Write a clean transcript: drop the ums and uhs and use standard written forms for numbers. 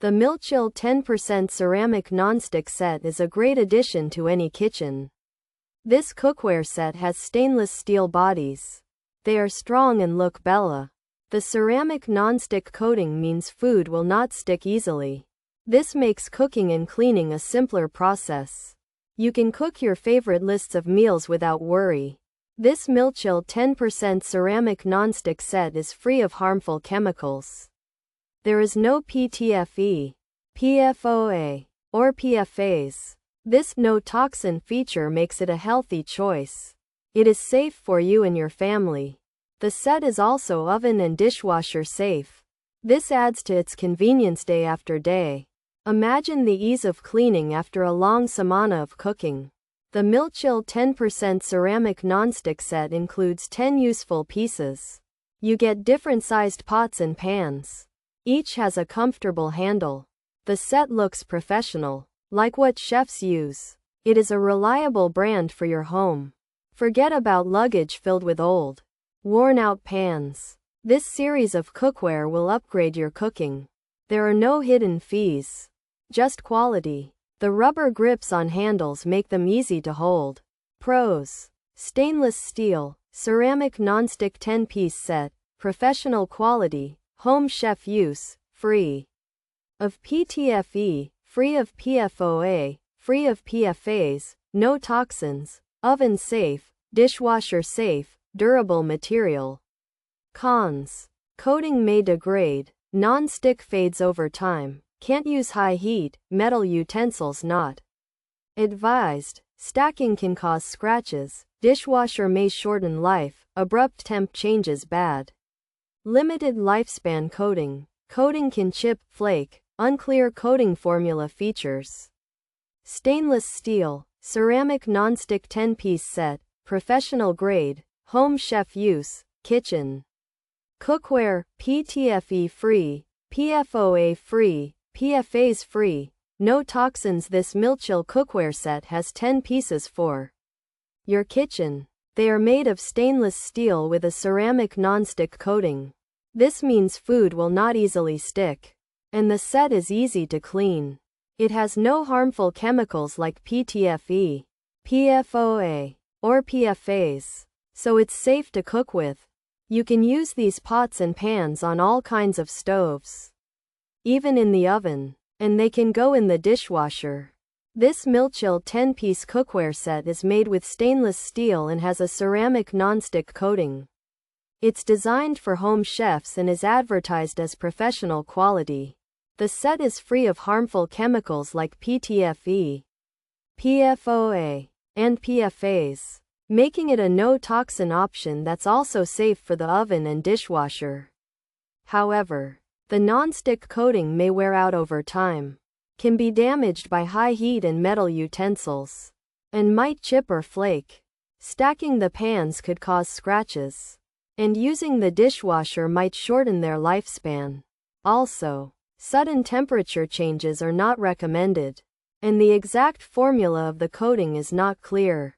The MILCIL 10% Ceramic Nonstick Set is a great addition to any kitchen. This cookware set has stainless steel bodies. They are strong and look bella. The ceramic nonstick coating means food will not stick easily. This makes cooking and cleaning a simpler process. You can cook your favorite lists of meals without worry. This MILCIL 10% Ceramic Nonstick Set is free of harmful chemicals. There is no PTFE, PFOA, or PFAS. This no toxin feature makes it a healthy choice. It is safe for you and your family. The set is also oven and dishwasher safe. This adds to its convenience day after day. Imagine the ease of cleaning after a long semana of cooking. The MILCIL 10% Ceramic Nonstick Set includes 10 useful pieces. You get different sized pots and pans. Each has a comfortable handle. The set looks professional, like what chefs use. It is a reliable brand for your home. Forget about luggage filled with old, worn-out pans. This series of cookware will upgrade your cooking. There are no hidden fees, just quality. The rubber grips on handles make them easy to hold. Pros: stainless steel, ceramic nonstick 10-piece set, professional quality, home chef use, free of PTFE, free of PFOA, free of PFAS, no toxins, oven safe, dishwasher safe, durable material. Cons: coating may degrade, non-stick fades over time, can't use high heat, metal utensils not advised, stacking can cause scratches, dishwasher may shorten life, abrupt temp changes bad. Limited lifespan coating. Coating can chip, flake, unclear coating formula features. Stainless steel, ceramic nonstick 10-piece set, professional grade, home chef use, kitchen. Cookware, PTFE free, PFOA free, PFAS free, no toxins. This MILCIL cookware set has 10 pieces for your kitchen. They are made of stainless steel with a ceramic nonstick coating. This means food will not easily stick. And the set is easy to clean. It has no harmful chemicals like PTFE, PFOA, or PFAS. So it's safe to cook with. You can use these pots and pans on all kinds of stoves, even in the oven, and they can go in the dishwasher. This MILCIL 10-piece cookware set is made with stainless steel and has a ceramic nonstick coating. It's designed for home chefs and is advertised as professional quality. The set is free of harmful chemicals like PTFE, PFOA, and PFAS, making it a no-toxin option that's also safe for the oven and dishwasher. However, the nonstick coating may wear out over time, can be damaged by high heat and metal utensils, and might chip or flake. Stacking the pans could cause scratches, and using the dishwasher might shorten their lifespan. Also, sudden temperature changes are not recommended, and the exact formula of the coating is not clear.